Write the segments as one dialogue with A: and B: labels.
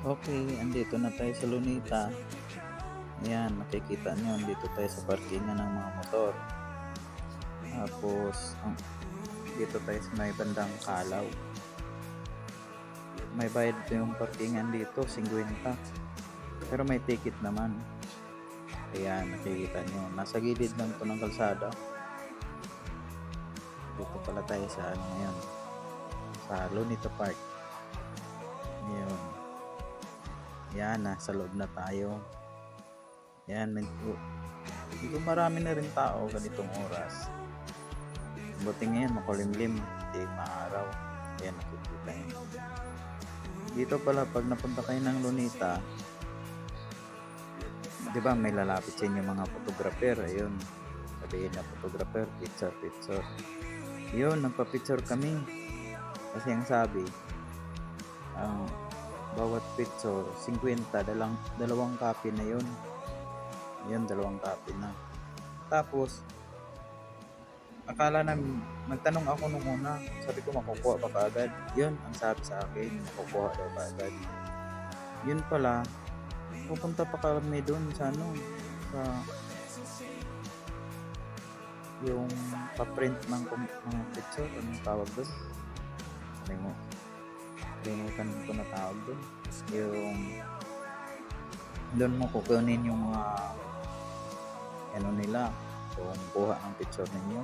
A: Okay, andito na tayo sa Lunita. Ayan, nakikita nyo, andito tayo sa parkingan ng mga motor. Tapos, dito tayo sa may bandang Kalaw. May bayad yung parkingan dito, 50. Pero may ticket naman. Ayan, nakikita nyo. Nasa gilid lang to ng kalsada. Dito pala tayo sa ano ngayon. Sa Lunita Park. Ayan. Ayan, nasa loob na tayo. Ayan, medyo marami na rin tao ganitong oras. Buti ngayon makulimlim, hindi maaraw. Ayan, nakikita nyo. Dito pala pag napunta kayo ng Lunita, di ba may lalapit sa inyo mga photographer. Ayun, sabihin na photographer, picture. Yun, nagpa-picture kami. Kasi ang sabi, ang bawat picture, 50, dalawang copy na yun. Yun, dalawang copy na. Tapos, akala namin, nagtanong ako nung una, sabi ko makukuha pa kaagad. Yun, ang sabi sa akin, makukuha daw kaagad. Yun pala, pupunta pa kami doon sa ano, sa yung pa-print ng mga picture, anong tawag doon? Kalimutan ko na tawag doon. Yung doon mo kukunin yung mga ano nila, kung kuha ng picture ninyo.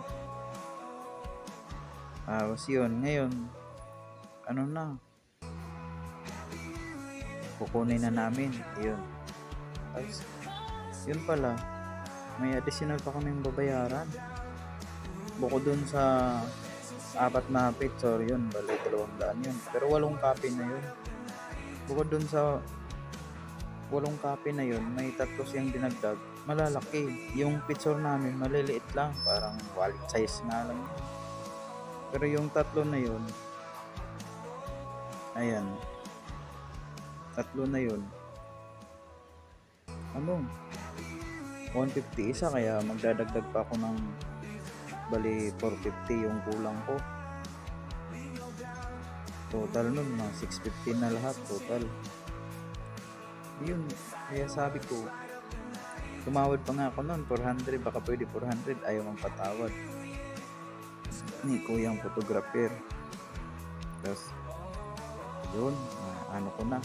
A: Tapos yun, ngayon, ano na, kukunin na namin. Yun. Tapos, yun pala, may additional pa kaming babayaran. Bukod dun sa 4 na picture, yun, bali 200 yun. Pero 8 copy na yun. Bukod dun sa 8 copy na yun, may 3 siyang dinagdag. Malalaki. Yung picture namin, maliliit lang. Parang wallet size nga lang yun. Pero yung 3 na yun, ayan, 3 na yun, ano, 150 isa, kaya magdadagdag pa ako ng bali 450 yung kulang ko. Total nun, 650 na lahat total. Yun, kaya sabi ko, tumawad pa nga ako nun, 400, baka pwede 400, ayaw mong patawad ni kuyang photographer. Tapos yun, ano ko na,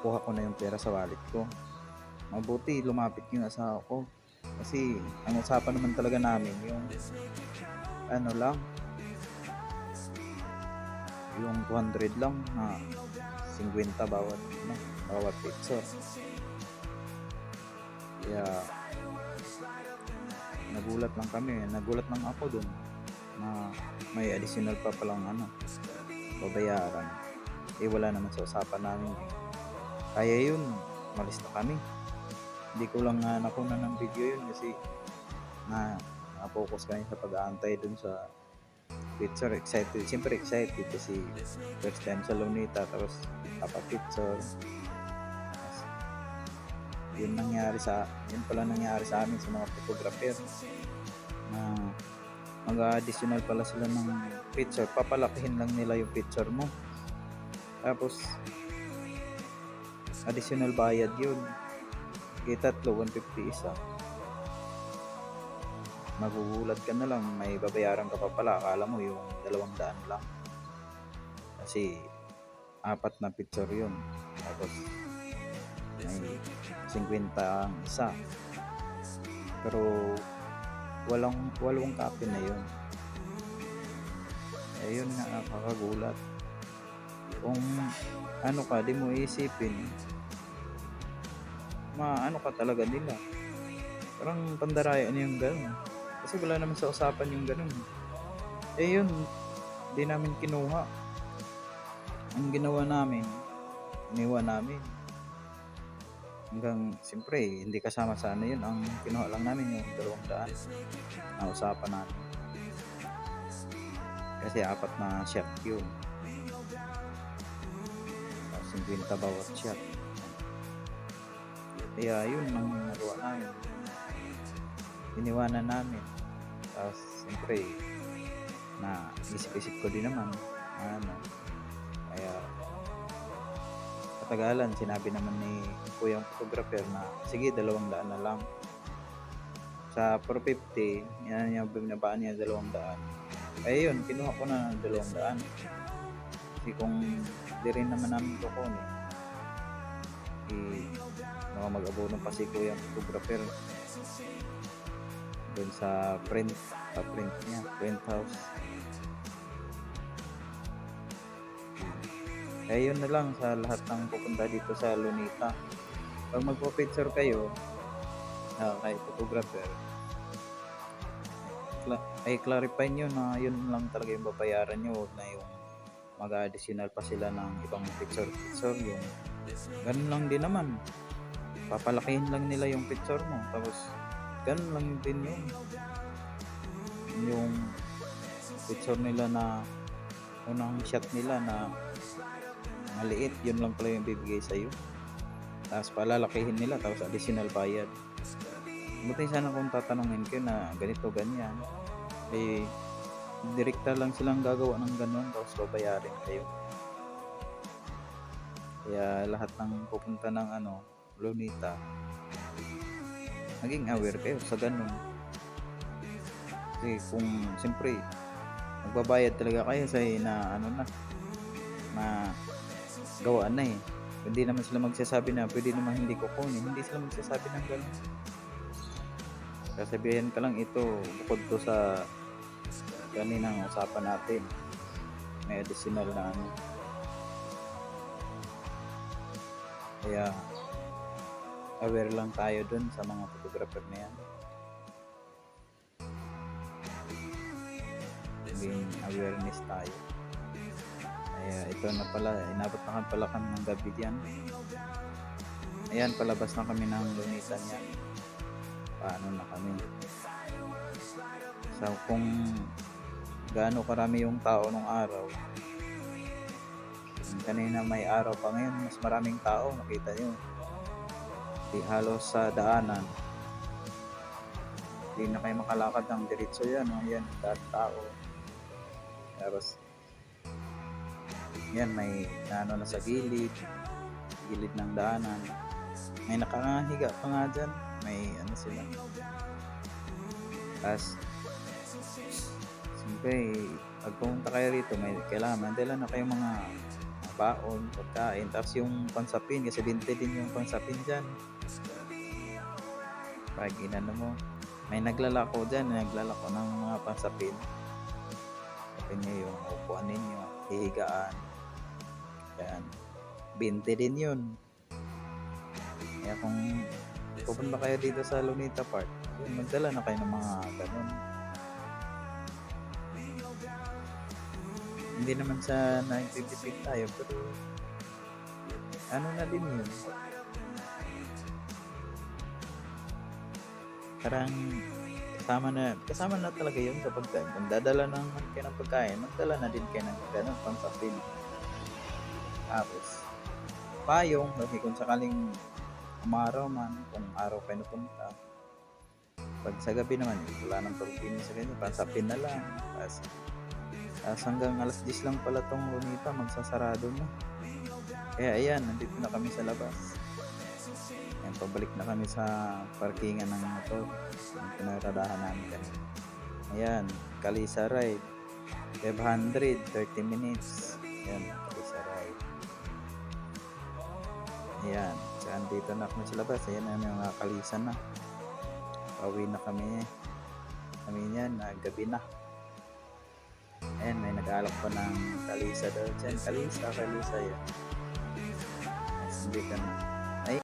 A: kuha ko na yung pera sa wallet ko. Mabuti lumapit yung asawa ko, kasi ang usapan naman talaga namin yung ano lang, yung 200 lang na 50 bawat picture. Kaya nagulat lang ako dun na may additional pa palang ano, babayaran. Wala naman sa usapan namin. Kaya yun, malis na kami. Hindi ko lang nakunan ng video yun kasi na-focus kami sa pag-aantay dun sa picture. Siyempre excited kasi first time sa Lunita, tapos picture. Yun pala nangyari sa amin sa mga photographer, na mag-additional pala sila ng picture, papalakihin lang nila yung picture mo, tapos additional bayad yun, kaya 150 isa. Magugulat ka na lang, may babayaran ka pa pala, akala mo yung 200 lang kasi 4 na picture yun, tapos may 50 ang isa, pero walong copy na yun. Ayun nga, nakakagulat. Kung ano ka, di mo isipin, maano ka talaga nila, parang pandaraya yung ganun, kasi wala naman sa usapan yung ganun. Yun, di namin kinuha. Ang ginawa namin, iniwan namin. Hanggang, siyempre, hindi kasama sa ano yun. Ang kinuha lang namin yung 200 na usapan namin. Kasi 4 na shot yun. 50 bawat shot. Kaya yun ang nagawa namin. Iniwanan namin. Tapos, siyempre, na isip-isip ko din naman. Kaya katagalan sinabi naman ni kuyang photographer na sige 200 na lang. Sa 450 yan yung binabaan niya 200. Eh yun, kinuha ko na ng 200. Kasi kung di rin naman namin kukunin, baka mag-abono pa si kuyang photographer dun sa print niya, print house. Eh yun na lang sa lahat ng pupunta dito sa Lunita. Pag magpo-picture kayo kay photographer, ay clarify nyo na yun lang talaga yung babayaran nyo, huwag na yung mag-additional pa sila ng ibang picture. Yung ganun lang din naman, papalakihin lang nila yung picture mo, tapos ganun lang din yung picture nila na unang shot nila na maliit, yun lang pala yung bibigay sa'yo, tapos palalakihin nila, tapos additional bayad. Buti sana kung tatanungin kayo na ganito ganyan, eh direkta lang silang gagawa ng ganun, tapos babayarin kayo. Kaya lahat ng pupunta ng Lunita, maging aware kayo sa ganun. Kasi kung siyempre magbabayad talaga kayo sa na gawaan na hindi naman sila magsasabi na pwede naman hindi kukunin, hindi sila magsasabi ng ganun. Sasabihin ka lang, ito bukod to sa kaninang usapan natin, may additional na kaya aware lang tayo dun sa mga photographer na yan. Maging awareness tayo. Kaya ito na pala, inabot na pala kami ng gabi diyan. Ayan, palabas na kami ng Lunita niyan. Paano na kami. So kung gaano karami yung tao nung araw, kanina may araw pa, ngayon mas maraming tao, nakita nyo. Di halos sa daanan, di na kayo makalakad ng diretso yan, yan, tao. Tapos yan, may na sa gilid ng daanan, may nakahiga pa nga dyan, may sila. Tapos siyempre pag pumunta kayo rito, may kailangan dala na kayong mga baon, pagkain, tapos yung pansapin, kasi 20 din yung pansapin dyan. Pag mo, may naglalako dyan, naglalako ng mga pansapin. Sapin nyo yung upuan ninyo, hihigaan, yan, 20 din yun. Kaya kung pupunta kayo dito sa Lunita Park, magdala na kayo ng mga ganun. Hindi naman sa nagtitipid tayo, pero na din yun, parang kasama na talaga yun sa pagkain. Kung dadala naman kayo ng pagkain, magdala na din kayo ng ganun pang sapin. Tapos payong, kasi kung sakaling umaraw man, kung araw kayo napunta, pag sa gabi naman, wala nang torpino sa ganyan, pansapin na lang. Tapos hanggang alas 10 lang pala tong Lunita, magsasarado na. Kaya ayan, nandito na kami sa labas. Ayan, pabalik na kami sa parkingan ng motor, yung pinaradahan namin kanina. Ayan, Kalisa Ride, 500, 30 minutes. Ayan, Kalisa Ride. Ayan, so andito na kami sa labas. Ayan na yung mga Kalisa na. Pauwi na kami. Kami yan, gabi na. Ayan, may nag-aalok pa ng Kalisa daw dyan. Kalisa yan. Hindi ka na.